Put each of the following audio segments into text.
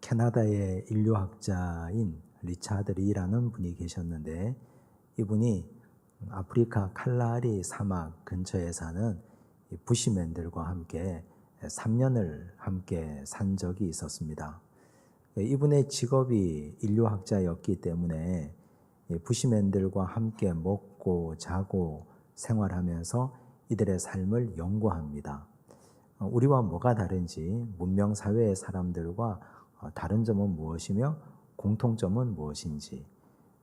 캐나다의 인류학자인 리차드 리라는 분이 계셨는데, 이분이 아프리카 칼라리 사막 근처에 사는 부시맨들과 함께 3년을 함께 산 적이 있었습니다. 이분의 직업이 인류학자였기 때문에 부시맨들과 함께 먹고 자고 생활하면서 이들의 삶을 연구합니다. 우리와 뭐가 다른지, 문명사회의 사람들과 다른 점은 무엇이며 공통점은 무엇인지,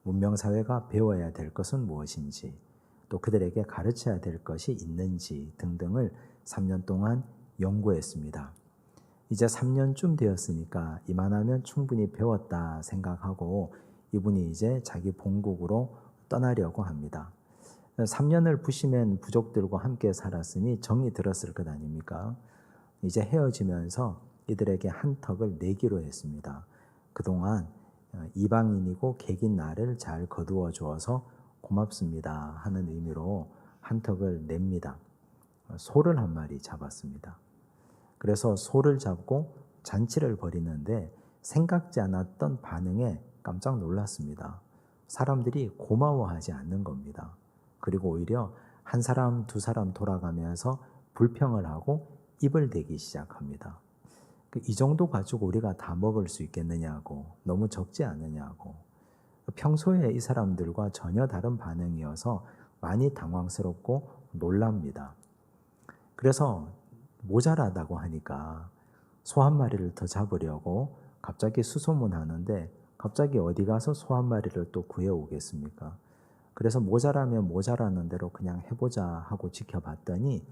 문명사회가 배워야 될 것은 무엇인지, 또 그들에게 가르쳐야 될 것이 있는지 등등을 3년 동안 연구했습니다. 이제 3년쯤 되었으니까 이만하면 충분히 배웠다 생각하고 이분이 이제 자기 본국으로 떠나려고 합니다. 3년을 부시맨 부족들과 함께 살았으니 정이 들었을 것 아닙니까? 이제 헤어지면서 이들에게 한턱을 내기로 했습니다. 그동안 이방인이고 객인 나를 잘 거두어 주어서 고맙습니다 하는 의미로 한턱을 냅니다. 소를 한 마리 잡았습니다. 그래서 소를 잡고 잔치를 벌이는데 생각지 않았던 반응에 깜짝 놀랐습니다. 사람들이 고마워하지 않는 겁니다. 그리고 오히려 한 사람, 두 사람 돌아가면서 불평을 하고 입을 대기 시작합니다. 이 정도 가지고 우리가 다 먹을 수 있겠느냐고, 너무 적지 않느냐고. 평소에 이 사람들과 전혀 다른 반응이어서 많이 당황스럽고 놀랍니다. 그래서 모자라다고 하니까 소 한 마리를 더 잡으려고 갑자기 수소문하는데 갑자기 어디 가서 소 한 마리를 또 구해오겠습니까? 그래서 모자라면 모자라는 대로 그냥 해보자 하고 지켜봤더니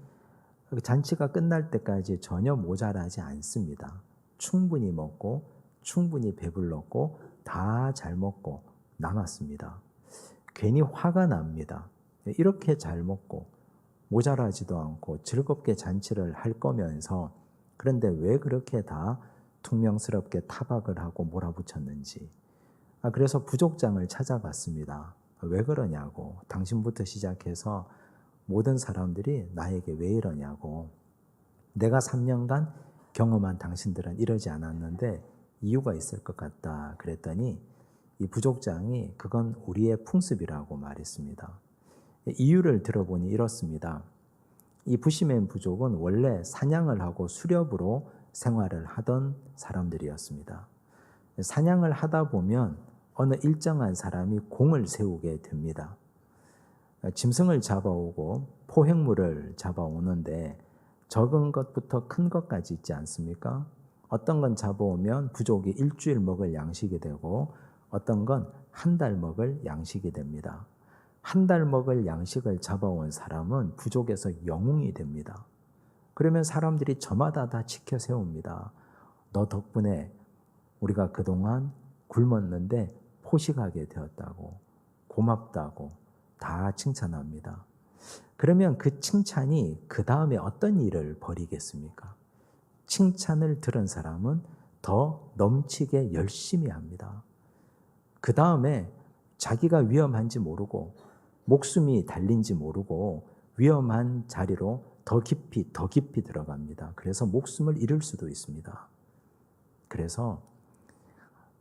잔치가 끝날 때까지 전혀 모자라지 않습니다. 충분히 먹고 충분히 배불렀고 다 잘 먹고 남았습니다. 괜히 화가 납니다. 이렇게 잘 먹고 모자라지도 않고 즐겁게 잔치를 할 거면서 그런데 왜 그렇게 다 퉁명스럽게 타박을 하고 몰아붙였는지. 그래서 부족장을 찾아갔습니다. 왜 그러냐고. 당신부터 시작해서 모든 사람들이 나에게 왜 이러냐고. 내가 3년간 경험한 당신들은 이러지 않았는데 이유가 있을 것 같다 그랬더니 이 부족장이 그건 우리의 풍습이라고 말했습니다. 이유를 들어보니 이렇습니다. 이 부시맨 부족은 원래 사냥을 하고 수렵으로 생활을 하던 사람들이었습니다. 사냥을 하다 보면 어느 일정한 사람이 공을 세우게 됩니다. 짐승을 잡아오고 포획물을 잡아오는데 적은 것부터 큰 것까지 있지 않습니까? 어떤 건 잡아오면 부족이 일주일 먹을 양식이 되고 어떤 건 한 달 먹을 양식이 됩니다. 한 달 먹을 양식을 잡아온 사람은 부족에서 영웅이 됩니다. 그러면 사람들이 저마다 다 지켜 세웁니다. 너 덕분에 우리가 그동안 굶었는데 포식하게 되었다고, 고맙다고 다 칭찬합니다. 그러면 그 칭찬이 그 다음에 어떤 일을 벌이겠습니까? 칭찬을 들은 사람은 더 넘치게 열심히 합니다. 그 다음에 자기가 위험한지 모르고 목숨이 달린지 모르고 위험한 자리로 더 깊이 들어갑니다. 그래서 목숨을 잃을 수도 있습니다. 그래서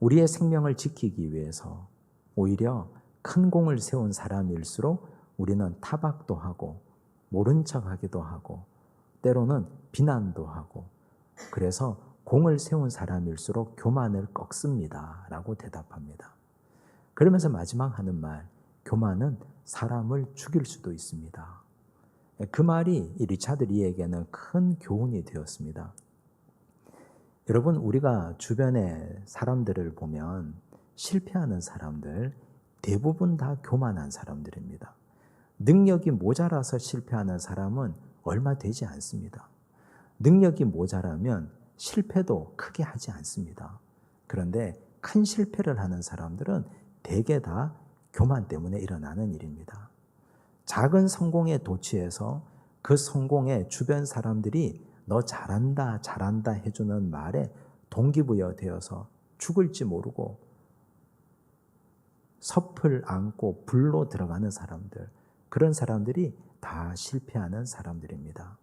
우리의 생명을 지키기 위해서 오히려 큰 공을 세운 사람일수록 우리는 타박도 하고 모른 척하기도 하고 때로는 비난도 하고 그래서 공을 세운 사람일수록 교만을 꺾습니다 라고 대답합니다. 그러면서 마지막 하는 말, 교만은 사람을 죽일 수도 있습니다. 그 말이 이 리차드 리에게는 큰 교훈이 되었습니다. 여러분, 우리가 주변의 사람들을 보면 실패하는 사람들 대부분 다 교만한 사람들입니다. 능력이 모자라서 실패하는 사람은 얼마 되지 않습니다. 능력이 모자라면 실패도 크게 하지 않습니다. 그런데 큰 실패를 하는 사람들은 대개 다 교만 때문에 일어나는 일입니다. 작은 성공에 도취해서 그 성공에 주변 사람들이 너 잘한다 잘한다 해주는 말에 동기부여되어서 죽을지 모르고 섭을 안고 불로 들어가는 사람들, 그런 사람들이 다 실패하는 사람들입니다.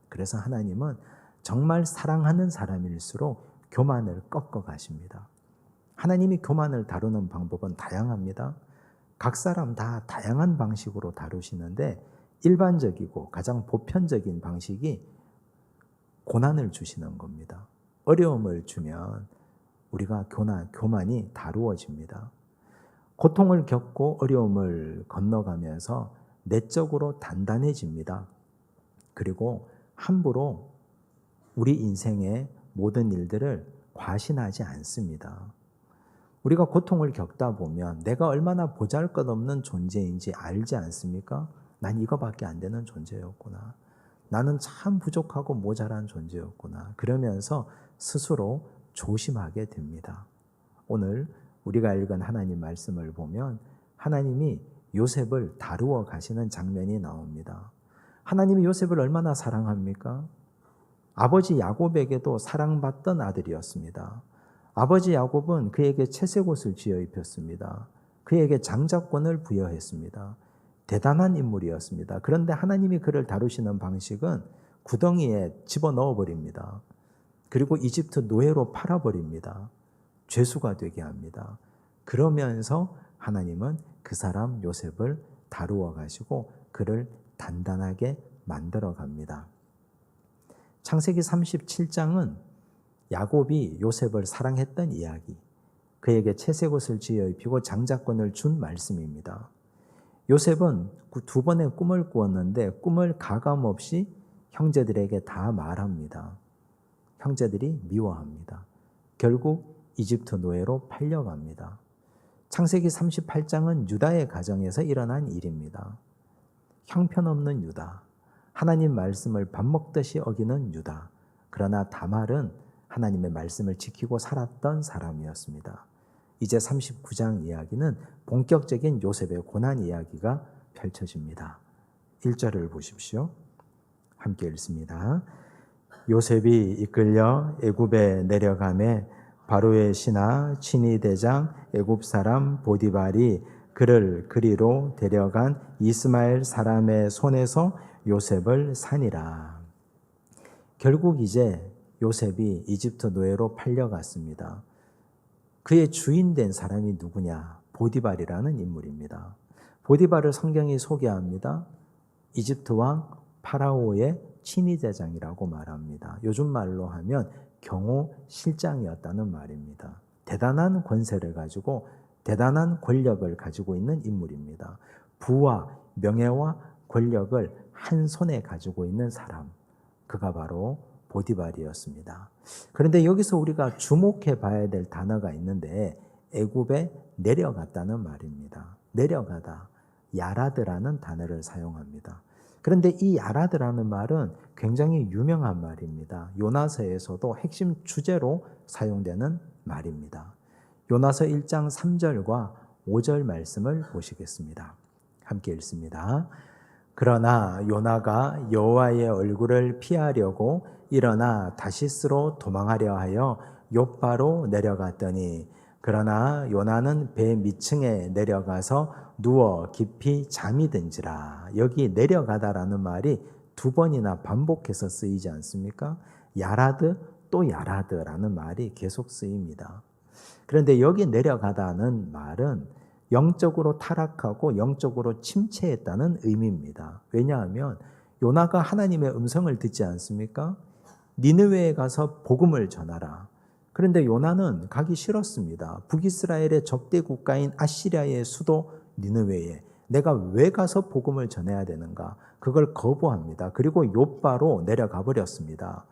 그래서 하나님은 정말 사랑하는 사람일수록 교만을 꺾어 가십니다. 하나님이 교만을 다루는 방법은 다양합니다. 각 사람 다 다양한 방식으로 다루시는데 일반적이고 가장 보편적인 방식이 고난을 주시는 겁니다. 어려움을 주면 우리가 교만이 다루어집니다. 고통을 겪고 어려움을 건너가면서 내적으로 단단해집니다. 그리고 함부로 우리 인생의 모든 일들을 과신하지 않습니다. 우리가 고통을 겪다 보면 내가 얼마나 보잘것없는 존재인지 알지 않습니까? 난 이거밖에 안 되는 존재였구나. 나는 참 부족하고 모자란 존재였구나. 그러면서 스스로 조심하게 됩니다. 오늘 우리가 읽은 하나님 말씀을 보면 하나님이 요셉을 다루어 가시는 장면이 나옵니다. 하나님이 요셉을 얼마나 사랑합니까? 아버지 야곱에게도 사랑받던 아들이었습니다. 아버지 야곱은 그에게 채색 옷을 지어 입혔습니다. 그에게 장자권을 부여했습니다. 대단한 인물이었습니다. 그런데 하나님이 그를 다루시는 방식은 구덩이에 집어넣어 버립니다. 그리고 이집트 노예로 팔아버립니다. 죄수가 되게 합니다. 그러면서 하나님은 그 사람 요셉을 다루어 가시고 그를 단단하게 만들어 갑니다. 창세기 37장은 야곱이 요셉을 사랑했던 이야기, 그에게 채색 옷을 지어 입히고 장자권을 준 말씀입니다. 요셉은 두 번의 꿈을 꾸었는데 꿈을 가감없이 형제들에게 다 말합니다. 형제들이 미워합니다. 결국 이집트 노예로 팔려갑니다. 창세기 38장은 유다의 가정에서 일어난 일입니다. 형편없는 유다, 하나님 말씀을 밥 먹듯이 어기는 유다. 그러나 다말은 하나님의 말씀을 지키고 살았던 사람이었습니다. 이제 39장 이야기는 본격적인 요셉의 고난 이야기가 펼쳐집니다. 1절을 보십시오. 함께 읽습니다. 요셉이 이끌려 애굽에 내려가매 바로의 신하 친위 대장 애굽 사람 보디발이 그를 그리로 데려간 이스마엘 사람의 손에서 요셉을 산이라. 결국 이제 요셉이 이집트 노예로 팔려갔습니다. 그의 주인 된 사람이 누구냐? 보디발이라는 인물입니다. 보디발을 성경이 소개합니다. 이집트 왕 파라오의 친위대장이라고 말합니다. 요즘 말로 하면 경호실장이었다는 말입니다. 대단한 권세를 가지고 대단한 권력을 가지고 있는 인물입니다. 부와 명예와 권력을 한 손에 가지고 있는 사람, 그가 바로 보디발이었습니다. 그런데 여기서 우리가 주목해 봐야 될 단어가 있는데 애굽에 내려갔다는 말입니다. 내려가다, 야라드라는 단어를 사용합니다. 그런데 이 야라드라는 말은 굉장히 유명한 말입니다. 요나서에서도 핵심 주제로 사용되는 말입니다. 요나서 1장 3절과 5절 말씀을 보시겠습니다. 함께 읽습니다. 그러나 요나가 여호와의 얼굴을 피하려고 일어나 다시스로 도망하려 하여 욥바로 내려갔더니 그러나 요나는 배 밑층에 내려가서 누워 깊이 잠이 든지라. 여기 내려가다라는 말이 두 번이나 반복해서 쓰이지 않습니까? 야라드 또 야라드라는 말이 계속 쓰입니다. 그런데 여기 내려가다는 말은 영적으로 타락하고 영적으로 침체했다는 의미입니다. 왜냐하면 요나가 하나님의 음성을 듣지 않습니까? 니느웨에 가서 복음을 전하라. 그런데 요나는 가기 싫었습니다. 북이스라엘의 적대 국가인 아시리아의 수도 니느웨에 내가 왜 가서 복음을 전해야 되는가? 그걸 거부합니다. 그리고 욥바로 내려가 버렸습니다.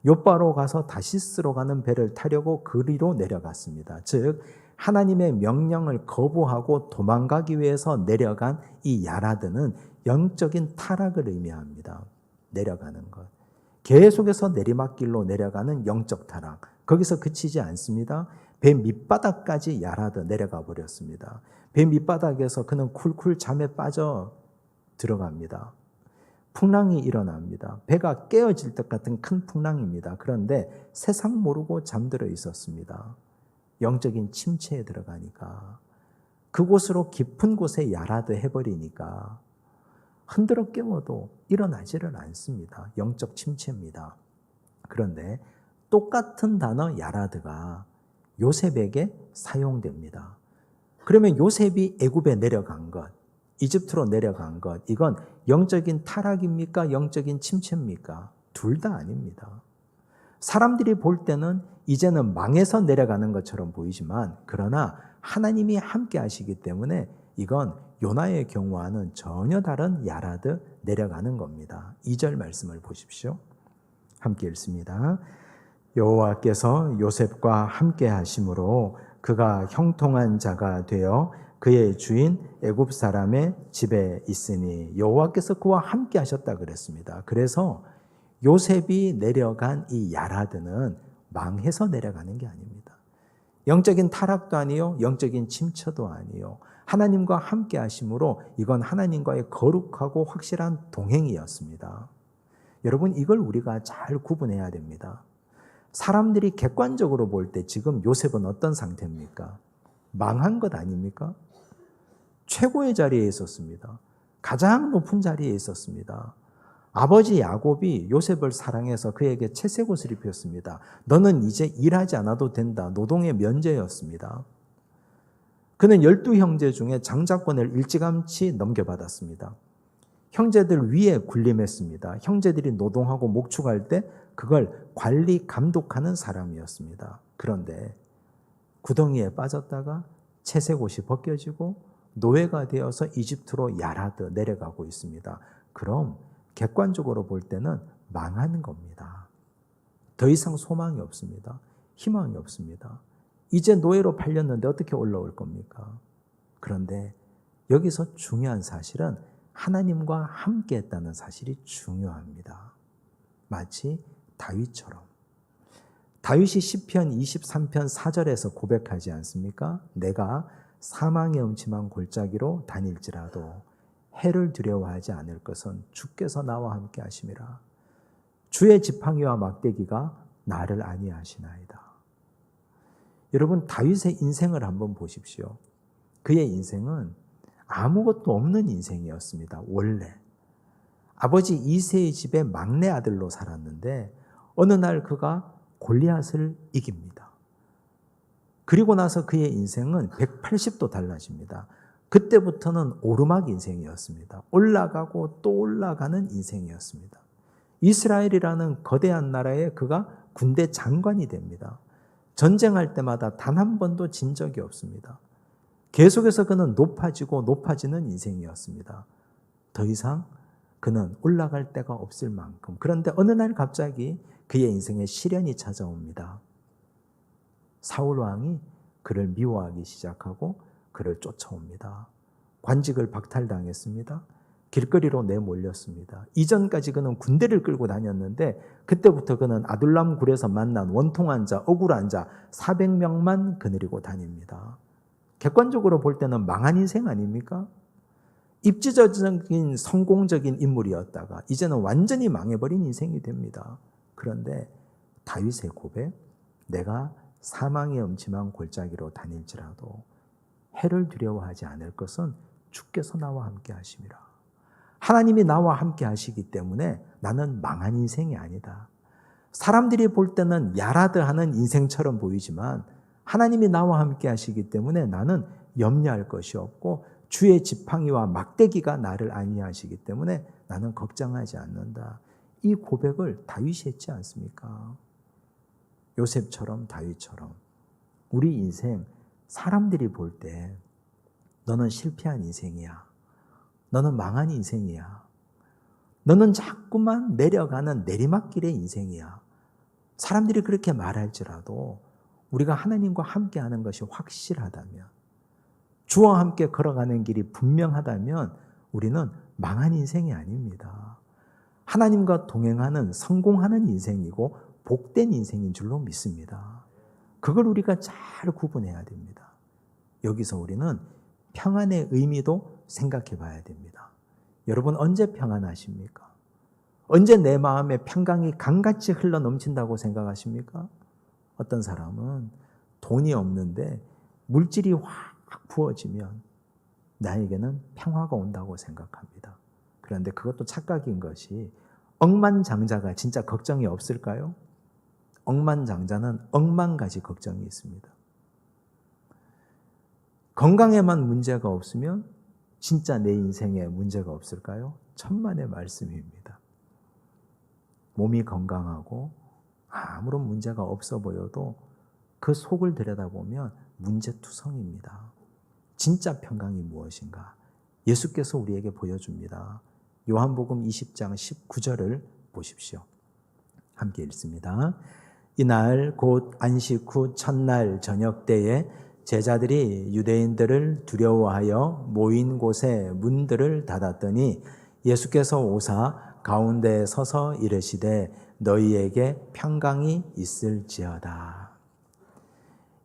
욥바로 가서 다시스로 가는 배를 타려고 그리로 내려갔습니다. 즉 하나님의 명령을 거부하고 도망가기 위해서 내려간 이 야라드는 영적인 타락을 의미합니다. 내려가는 것. 계속해서 내리막길로 내려가는 영적 타락. 거기서 그치지 않습니다. 배 밑바닥까지 야라드 내려가 버렸습니다. 배 밑바닥에서 그는 쿨쿨 잠에 빠져 들어갑니다. 풍랑이 일어납니다. 배가 깨어질 것 같은 큰 풍랑입니다. 그런데 세상 모르고 잠들어 있었습니다. 영적인 침체에 들어가니까 그곳으로 깊은 곳에 야라드 해버리니까 흔들어 깨워도 일어나지를 않습니다. 영적 침체입니다. 그런데 똑같은 단어 야라드가 요셉에게 사용됩니다. 그러면 요셉이 애굽에 내려간 것, 이집트로 내려간 것, 이건 영적인 타락입니까? 영적인 침체입니까? 둘 다 아닙니다. 사람들이 볼 때는 이제는 망해서 내려가는 것처럼 보이지만, 그러나 하나님이 함께 하시기 때문에 이건 요나의 경우와는 전혀 다른 야라드 내려가는 겁니다. 2절 말씀을 보십시오. 함께 읽습니다. 여호와께서 요셉과 함께 하심으로 그가 형통한 자가 되어 그의 주인 애굽 사람의 집에 있으니 여호와께서 그와 함께 하셨다 그랬습니다. 그래서 요셉이 내려간 이 야라드는 망해서 내려가는 게 아닙니다. 영적인 타락도 아니요, 영적인 침체도 아니요. 하나님과 함께 하심으로 이건 하나님과의 거룩하고 확실한 동행이었습니다. 여러분, 이걸 우리가 잘 구분해야 됩니다. 사람들이 객관적으로 볼 때 지금 요셉은 어떤 상태입니까? 망한 것 아닙니까? 최고의 자리에 있었습니다. 가장 높은 자리에 있었습니다. 아버지 야곱이 요셉을 사랑해서 그에게 채색 옷을 입혔습니다. 너는 이제 일하지 않아도 된다. 노동의 면제였습니다. 그는 12형제 중에 장자권을 일찌감치 넘겨받았습니다. 형제들 위에 군림했습니다. 형제들이 노동하고 목축할 때 그걸 관리 감독하는 사람이었습니다. 그런데 구덩이에 빠졌다가 채색 옷이 벗겨지고 노예가 되어서 이집트로 야라드 내려가고 있습니다. 그럼 객관적으로 볼 때는 망하는 겁니다. 더 이상 소망이 없습니다. 희망이 없습니다. 이제 노예로 팔렸는데 어떻게 올라올 겁니까? 그런데 여기서 중요한 사실은 하나님과 함께 했다는 사실이 중요합니다. 마치 다윗처럼. 다윗이 시편 23편 4절에서 고백하지 않습니까? 내가 사망의 음침한 골짜기로 다닐지라도 해를 두려워하지 않을 것은 주께서 나와 함께 하심이라. 주의 지팡이와 막대기가 나를 안위하시나이다. 여러분, 다윗의 인생을 한번 보십시오. 그의 인생은 아무것도 없는 인생이었습니다. 원래 아버지 이새의 집의 막내 아들로 살았는데 어느 날 그가 골리앗을 이깁니다. 그리고 나서 그의 인생은 180도 달라집니다. 그때부터는 오르막 인생이었습니다. 올라가고 또 올라가는 인생이었습니다. 이스라엘이라는 거대한 나라에 그가 군대 장관이 됩니다. 전쟁할 때마다 단 한 번도 진 적이 없습니다. 계속해서 그는 높아지고 높아지는 인생이었습니다. 더 이상 그는 올라갈 데가 없을 만큼. 그런데 어느 날 갑자기 그의 인생에 시련이 찾아옵니다. 사울 왕이 그를 미워하기 시작하고 그를 쫓아옵니다. 관직을 박탈당했습니다. 길거리로 내몰렸습니다. 이전까지 그는 군대를 끌고 다녔는데 그때부터 그는 아둘람 굴에서 만난 원통한 자, 억울한 자 400명만 거느리고 다닙니다. 객관적으로 볼 때는 망한 인생 아닙니까? 입지적인 성공적인 인물이었다가 이제는 완전히 망해버린 인생이 됩니다. 그런데 다윗의 고백, 내가 사망의 음침한 골짜기로 다닐지라도 해를 두려워하지 않을 것은 주께서 나와 함께 하심이라. 하나님이 나와 함께 하시기 때문에 나는 망한 인생이 아니다. 사람들이 볼 때는 야라드하는 인생처럼 보이지만 하나님이 나와 함께 하시기 때문에 나는 염려할 것이 없고 주의 지팡이와 막대기가 나를 안위하시기 때문에 나는 걱정하지 않는다. 이 고백을 다윗이 했지 않습니까? 요셉처럼 다윗처럼 우리 인생 사람들이 볼 때 너는 실패한 인생이야. 너는 망한 인생이야. 너는 자꾸만 내려가는 내리막길의 인생이야. 사람들이 그렇게 말할지라도 우리가 하나님과 함께하는 것이 확실하다면, 주와 함께 걸어가는 길이 분명하다면 우리는 망한 인생이 아닙니다. 하나님과 동행하는 성공하는 인생이고 복된 인생인 줄로 믿습니다. 그걸 우리가 잘 구분해야 됩니다. 여기서 우리는 평안의 의미도 생각해 봐야 됩니다. 여러분, 언제 평안하십니까? 언제 내 마음에 평강이 강같이 흘러 넘친다고 생각하십니까? 어떤 사람은 돈이 없는데 물질이 확 부어지면 나에게는 평화가 온다고 생각합니다. 그런데 그것도 착각인 것이 억만장자가 진짜 걱정이 없을까요? 억만장자는 억만 가지 걱정이 있습니다. 건강에만 문제가 없으면 진짜 내 인생에 문제가 없을까요? 천만의 말씀입니다. 몸이 건강하고 아무런 문제가 없어 보여도 그 속을 들여다보면 문제투성입니다. 진짜 평강이 무엇인가? 예수께서 우리에게 보여줍니다. 요한복음 20장 19절을 보십시오. 함께 읽습니다. 이날 곧 안식 후 첫날 저녁 때에 제자들이 유대인들을 두려워하여 모인 곳에 문들을 닫았더니 예수께서 오사 가운데에 서서 이르시되 너희에게 평강이 있을지어다.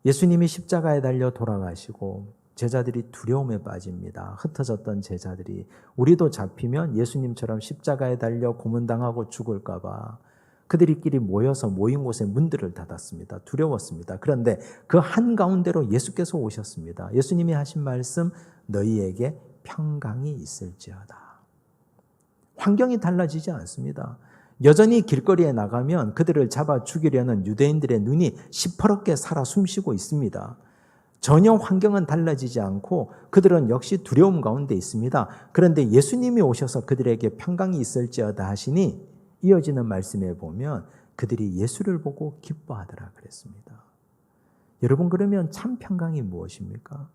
예수님이 십자가에 달려 돌아가시고 제자들이 두려움에 빠집니다. 흩어졌던 제자들이 우리도 잡히면 예수님처럼 십자가에 달려 고문당하고 죽을까 봐 그들끼리 모여서 모인 곳에 문들을 닫았습니다. 두려웠습니다. 그런데 그 한가운데로 예수께서 오셨습니다. 예수님이 하신 말씀, 너희에게 평강이 있을지어다. 환경이 달라지지 않습니다. 여전히 길거리에 나가면 그들을 잡아 죽이려는 유대인들의 눈이 시퍼렇게 살아 숨쉬고 있습니다. 전혀 환경은 달라지지 않고 그들은 역시 두려움 가운데 있습니다. 그런데 예수님이 오셔서 그들에게 평강이 있을지어다 하시니 이어지는 말씀에 보면 그들이 예수를 보고 기뻐하더라 그랬습니다. 여러분, 그러면 참 평강이 무엇입니까?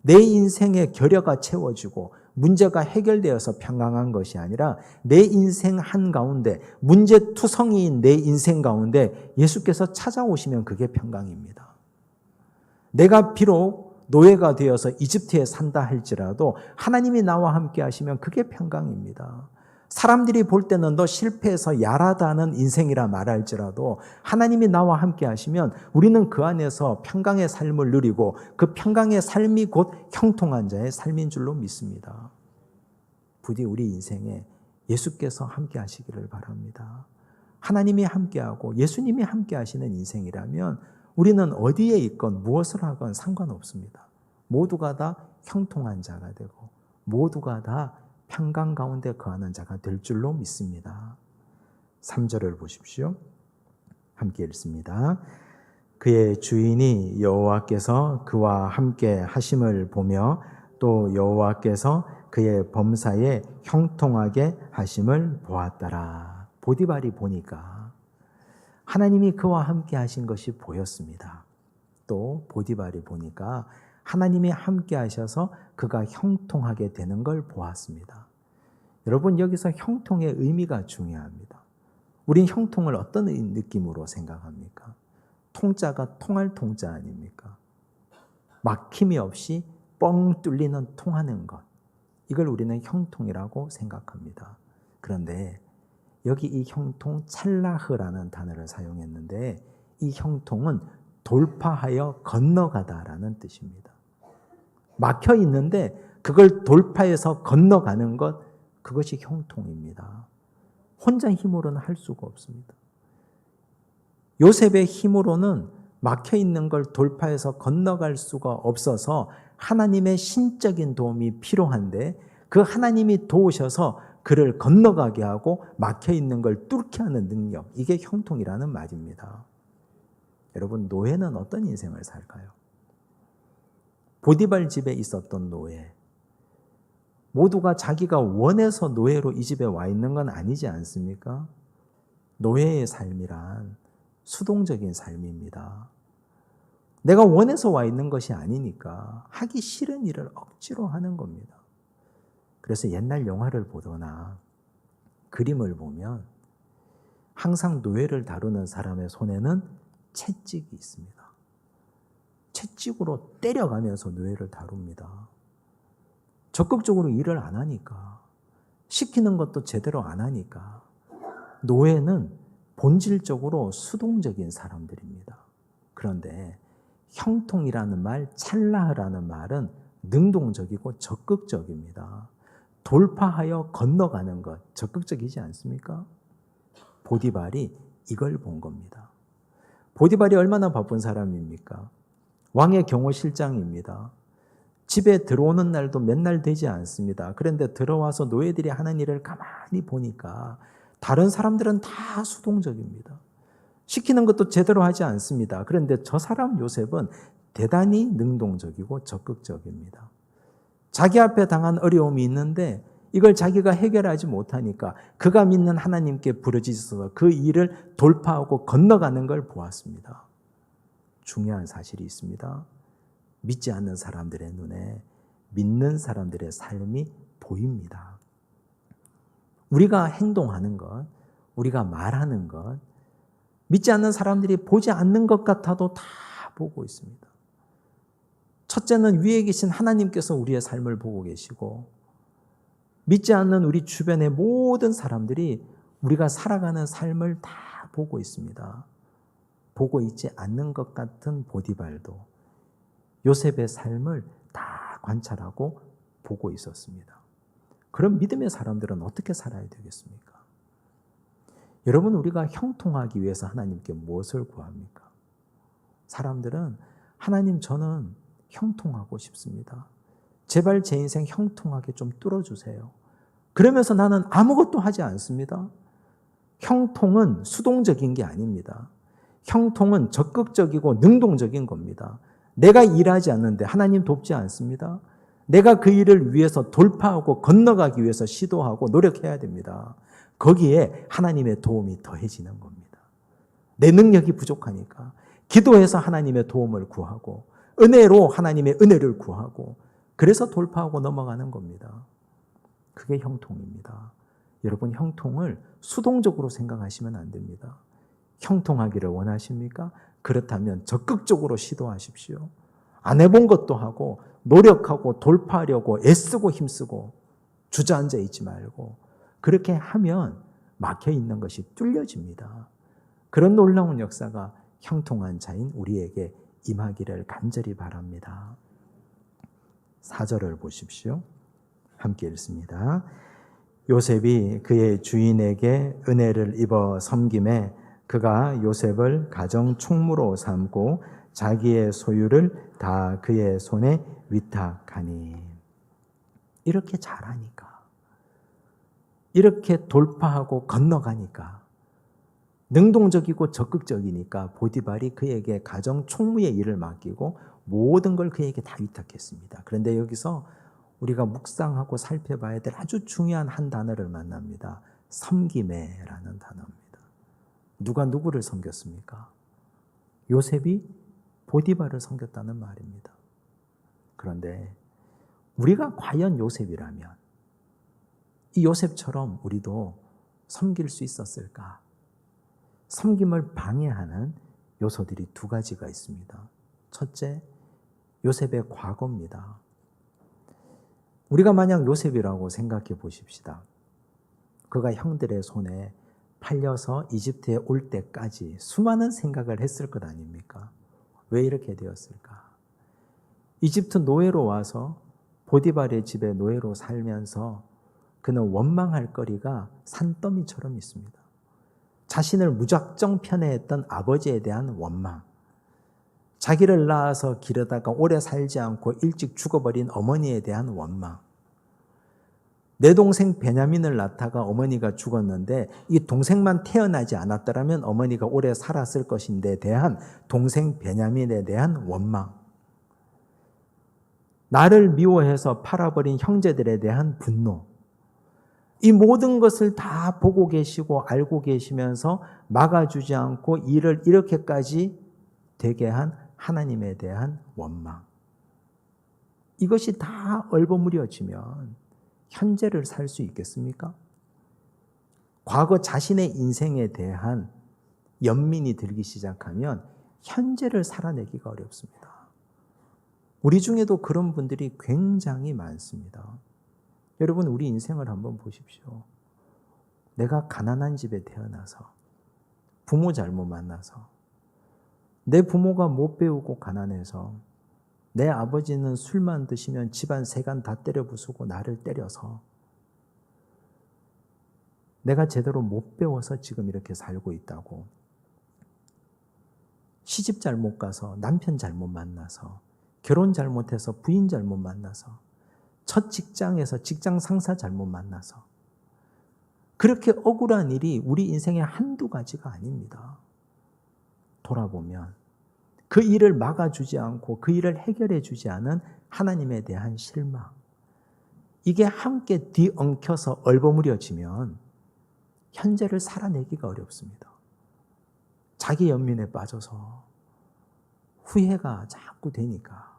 내 인생의 결여가 채워지고 문제가 해결되어서 평강한 것이 아니라 내 인생 한가운데 문제투성이인 내 인생 가운데 예수께서 찾아오시면 그게 평강입니다. 내가 비록 노예가 되어서 이집트에 산다 할지라도 하나님이 나와 함께 하시면 그게 평강입니다. 사람들이 볼 때는 너 실패해서 야라다는 인생이라 말할지라도 하나님이 나와 함께 하시면 우리는 그 안에서 평강의 삶을 누리고 그 평강의 삶이 곧 형통한 자의 삶인 줄로 믿습니다. 부디 우리 인생에 예수께서 함께 하시기를 바랍니다. 하나님이 함께하고 예수님이 함께 하시는 인생이라면 우리는 어디에 있건 무엇을 하건 상관없습니다. 모두가 다 형통한 자가 되고 모두가 다 평강 가운데 거하는 자가 될 줄로 믿습니다. 3절을 보십시오. 함께 읽습니다. 그의 주인이 여호와께서 그와 함께 하심을 보며 또 여호와께서 그의 범사에 형통하게 하심을 보았더라. 보디발이 보니까 하나님이 그와 함께 하신 것이 보였습니다. 또 보디발이 보니까 하나님이 함께 하셔서 그가 형통하게 되는 걸 보았습니다. 여러분, 여기서 형통의 의미가 중요합니다. 우린 형통을 어떤 느낌으로 생각합니까? 통자가 통할 통자 아닙니까? 막힘이 없이 뻥 뚫리는 통하는 것. 이걸 우리는 형통이라고 생각합니다. 그런데 여기 이 형통 찰라흐라는 단어를 사용했는데 이 형통은 돌파하여 건너가다라는 뜻입니다. 막혀 있는데 그걸 돌파해서 건너가는 것, 그것이 형통입니다. 혼자 힘으로는 할 수가 없습니다. 요셉의 힘으로는 막혀 있는 걸 돌파해서 건너갈 수가 없어서 하나님의 신적인 도움이 필요한데 그 하나님이 도우셔서 그를 건너가게 하고 막혀 있는 걸 뚫게 하는 능력, 이게 형통이라는 말입니다. 여러분, 노예는 어떤 인생을 살까요? 보디발 집에 있었던 노예, 모두가 자기가 원해서 노예로 이 집에 와 있는 건 아니지 않습니까? 노예의 삶이란 수동적인 삶입니다. 내가 원해서 와 있는 것이 아니니까 하기 싫은 일을 억지로 하는 겁니다. 그래서 옛날 영화를 보거나 그림을 보면 항상 노예를 다루는 사람의 손에는 채찍이 있습니다. 채찍으로 때려가면서 노예를 다룹니다. 적극적으로 일을 안 하니까, 시키는 것도 제대로 안 하니까 노예는 본질적으로 수동적인 사람들입니다. 그런데 형통이라는 말, 찰라흐라는 말은 능동적이고 적극적입니다. 돌파하여 건너가는 것, 적극적이지 않습니까? 보디발이 이걸 본 겁니다. 보디발이 얼마나 바쁜 사람입니까? 왕의 경호실장입니다. 집에 들어오는 날도 몇 날 되지 않습니다. 그런데 들어와서 노예들이 하는 일을 가만히 보니까 다른 사람들은 다 수동적입니다. 시키는 것도 제대로 하지 않습니다. 그런데 저 사람 요셉은 대단히 능동적이고 적극적입니다. 자기 앞에 당한 어려움이 있는데 이걸 자기가 해결하지 못하니까 그가 믿는 하나님께 부르짖어서 그 일을 돌파하고 건너가는 걸 보았습니다. 중요한 사실이 있습니다. 믿지 않는 사람들의 눈에 믿는 사람들의 삶이 보입니다. 우리가 행동하는 것, 우리가 말하는 것, 믿지 않는 사람들이 보지 않는 것 같아도 다 보고 있습니다. 첫째는 위에 계신 하나님께서 우리의 삶을 보고 계시고, 믿지 않는 우리 주변의 모든 사람들이 우리가 살아가는 삶을 다 보고 있습니다. 보고 있지 않는 것 같은 보디발도 요셉의 삶을 다 관찰하고 보고 있었습니다. 그럼 믿음의 사람들은 어떻게 살아야 되겠습니까? 여러분, 우리가 형통하기 위해서 하나님께 무엇을 구합니까? 사람들은 하나님, 저는 형통하고 싶습니다. 제발 제 인생 형통하게 좀 뚫어주세요. 그러면서 나는 아무것도 하지 않습니다. 형통은 수동적인 게 아닙니다. 형통은 적극적이고 능동적인 겁니다. 내가 일하지 않는데 하나님 돕지 않습니다. 내가 그 일을 위해서 돌파하고 건너가기 위해서 시도하고 노력해야 됩니다. 거기에 하나님의 도움이 더해지는 겁니다. 내 능력이 부족하니까 기도해서 하나님의 도움을 구하고 은혜로 하나님의 은혜를 구하고 그래서 돌파하고 넘어가는 겁니다. 그게 형통입니다. 여러분, 형통을 수동적으로 생각하시면 안 됩니다. 형통하기를 원하십니까? 그렇다면 적극적으로 시도하십시오. 안 해본 것도 하고 노력하고 돌파하려고 애쓰고 힘쓰고 주저앉아 있지 말고 그렇게 하면 막혀있는 것이 뚫려집니다. 그런 놀라운 역사가 형통한 자인 우리에게 임하기를 간절히 바랍니다. 4절을 보십시오. 함께 읽습니다. 요셉이 그의 주인에게 은혜를 입어 섬김에 그가 요셉을 가정 총무로 삼고 자기의 소유를 다 그의 손에 위탁하니. 이렇게 잘하니까, 이렇게 돌파하고 건너가니까, 능동적이고 적극적이니까 보디발이 그에게 가정 총무의 일을 맡기고 모든 걸 그에게 다 위탁했습니다. 그런데 여기서 우리가 묵상하고 살펴봐야 될 아주 중요한 한 단어를 만납니다. 섬김에라는 단어입니다. 누가 누구를 섬겼습니까? 요셉이 보디발을 섬겼다는 말입니다. 그런데 우리가 과연 요셉이라면 이 요셉처럼 우리도 섬길 수 있었을까? 섬김을 방해하는 요소들이 두 가지가 있습니다. 첫째, 요셉의 과거입니다. 우리가 만약 요셉이라고 생각해 보십시다. 그가 형들의 손에 팔려서 이집트에 올 때까지 수많은 생각을 했을 것 아닙니까? 왜 이렇게 되었을까? 이집트 노예로 와서 보디발의 집에 노예로 살면서 그는 원망할 거리가 산더미처럼 있습니다. 자신을 무작정 편애했던 아버지에 대한 원망, 자기를 낳아서 기르다가 오래 살지 않고 일찍 죽어버린 어머니에 대한 원망, 내 동생 베냐민을 낳다가 어머니가 죽었는데 이 동생만 태어나지 않았더라면 어머니가 오래 살았을 것인데 대한 동생 베냐민에 대한 원망, 나를 미워해서 팔아버린 형제들에 대한 분노, 이 모든 것을 다 보고 계시고 알고 계시면서 막아주지 않고 일을 이렇게까지 되게 한 하나님에 대한 원망, 이것이 다 얼버무려지면 현재를 살 수 있겠습니까? 과거 자신의 인생에 대한 연민이 들기 시작하면 현재를 살아내기가 어렵습니다. 우리 중에도 그런 분들이 굉장히 많습니다. 여러분, 우리 인생을 한번 보십시오. 내가 가난한 집에 태어나서, 부모 잘못 만나서, 내 부모가 못 배우고 가난해서, 내 아버지는 술만 드시면 집안 세간 다 때려 부수고 나를 때려서, 내가 제대로 못 배워서 지금 이렇게 살고 있다고, 시집 잘못 가서, 남편 잘못 만나서, 결혼 잘못해서 부인 잘못 만나서, 첫 직장에서 직장 상사 잘못 만나서, 그렇게 억울한 일이 우리 인생에 한두 가지가 아닙니다. 돌아보면 그 일을 막아주지 않고 그 일을 해결해 주지 않은 하나님에 대한 실망, 이게 함께 뒤엉켜서 얼버무려지면 현재를 살아내기가 어렵습니다. 자기 연민에 빠져서 후회가 자꾸 되니까.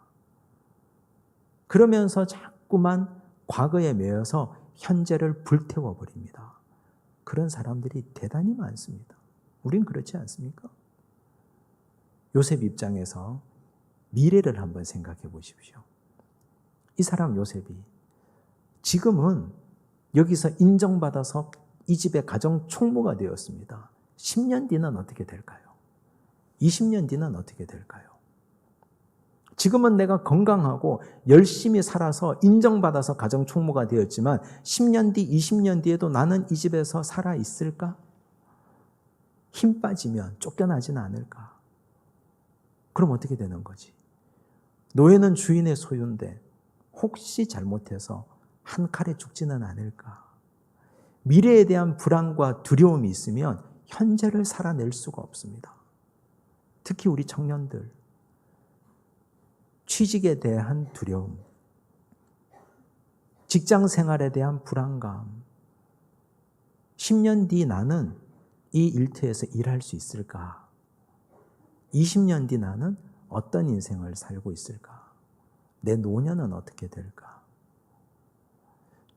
그러면서 자꾸만 과거에 매여서 현재를 불태워버립니다. 그런 사람들이 대단히 많습니다. 우린 그렇지 않습니까? 요셉 입장에서 미래를 한번 생각해 보십시오. 이 사람 요셉이 지금은 여기서 인정받아서 이 집의 가정 총무가 되었습니다. 10년 뒤는 어떻게 될까요? 20년 뒤는 어떻게 될까요? 지금은 내가 건강하고 열심히 살아서 인정받아서 가정 총무가 되었지만 10년 뒤, 20년 뒤에도 나는 이 집에서 살아 있을까? 힘 빠지면 쫓겨나지는 않을까? 그럼 어떻게 되는 거지? 노예는 주인의 소유인데 혹시 잘못해서 한 칼에 죽지는 않을까? 미래에 대한 불안과 두려움이 있으면 현재를 살아낼 수가 없습니다. 특히 우리 청년들, 취직에 대한 두려움, 직장 생활에 대한 불안감, 10년 뒤 나는 이 일터에서 일할 수 있을까? 20년 뒤 나는 어떤 인생을 살고 있을까? 내 노년은 어떻게 될까?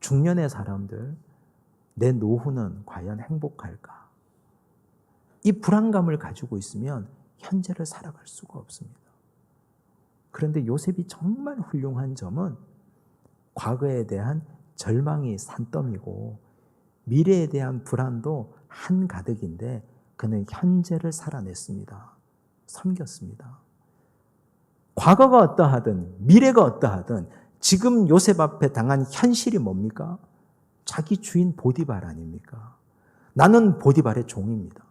중년의 사람들, 내 노후는 과연 행복할까? 이 불안감을 가지고 있으면 현재를 살아갈 수가 없습니다. 그런데 요셉이 정말 훌륭한 점은 과거에 대한 절망이 산더미고 미래에 대한 불안도 한가득인데 그는 현재를 살아냈습니다. 섬겼습니다. 과거가 어떠하든 미래가 어떠하든 지금 요셉 앞에 당한 현실이 뭡니까? 자기 주인 보디발 아닙니까? 나는 보디발의 종입니다.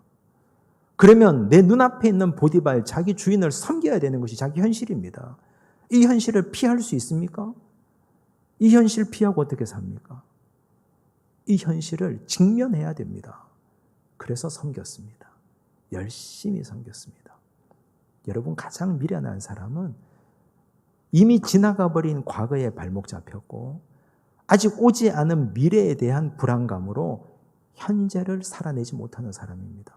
그러면 내 눈앞에 있는 보디발, 자기 주인을 섬겨야 되는 것이 자기 현실입니다. 이 현실을 피할 수 있습니까? 이 현실 피하고 어떻게 삽니까? 이 현실을 직면해야 됩니다. 그래서 섬겼습니다. 열심히 섬겼습니다. 여러분, 가장 미련한 사람은 이미 지나가 버린 과거에 발목 잡혔고 아직 오지 않은 미래에 대한 불안감으로 현재를 살아내지 못하는 사람입니다.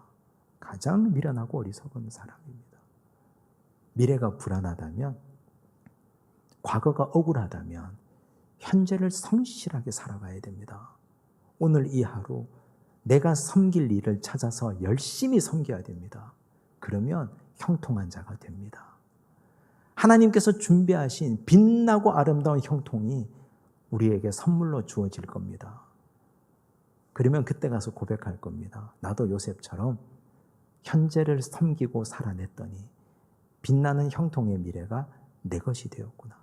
가장 미련하고 어리석은 사람입니다. 미래가 불안하다면, 과거가 억울하다면 현재를 성실하게 살아가야 됩니다. 오늘 이 하루 내가 섬길 일을 찾아서 열심히 섬겨야 됩니다. 그러면 형통한 자가 됩니다. 하나님께서 준비하신 빛나고 아름다운 형통이 우리에게 선물로 주어질 겁니다. 그러면 그때 가서 고백할 겁니다. 나도 요셉처럼 현재를 섬기고 살아냈더니 빛나는 형통의 미래가 내 것이 되었구나.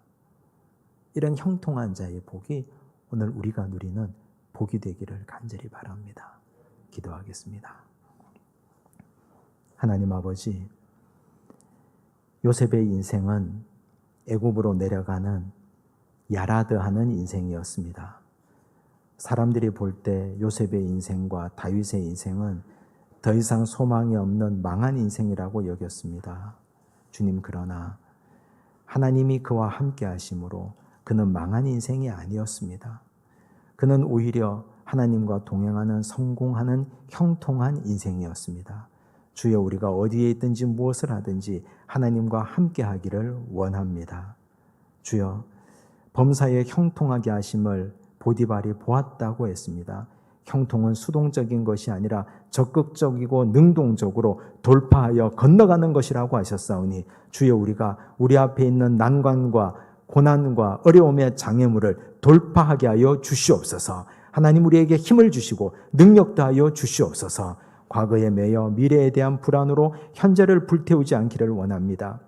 이런 형통한 자의 복이 오늘 우리가 누리는 복이 되기를 간절히 바랍니다. 기도하겠습니다. 하나님 아버지, 요셉의 인생은 애굽으로 내려가는 야라드하는 인생이었습니다. 사람들이 볼 때 요셉의 인생과 다윗의 인생은 더 이상 소망이 없는 망한 인생이라고 여겼습니다. 주님, 그러나 하나님이 그와 함께 하심으로 그는 망한 인생이 아니었습니다. 그는 오히려 하나님과 동행하는 성공하는 형통한 인생이었습니다. 주여, 우리가 어디에 있든지 무엇을 하든지 하나님과 함께 하기를 원합니다. 주여, 범사에 형통하게 하심을 보디발이 보았다고 했습니다. 형통은 수동적인 것이 아니라 적극적이고 능동적으로 돌파하여 건너가는 것이라고 하셨사오니 주여, 우리가 우리 앞에 있는 난관과 고난과 어려움의 장애물을 돌파하게 하여 주시옵소서. 하나님, 우리에게 힘을 주시고 능력도 하여 주시옵소서. 과거에 매여 미래에 대한 불안으로 현재를 불태우지 않기를 원합니다.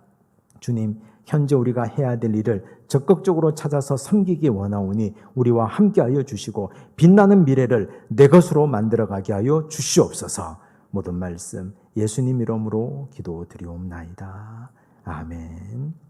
주님, 현재 우리가 해야 될 일을 적극적으로 찾아서 섬기기 원하오니 우리와 함께하여 주시고 빛나는 미래를 내 것으로 만들어가게 하여 주시옵소서. 모든 말씀 예수님 이름으로 기도드리옵나이다. 아멘.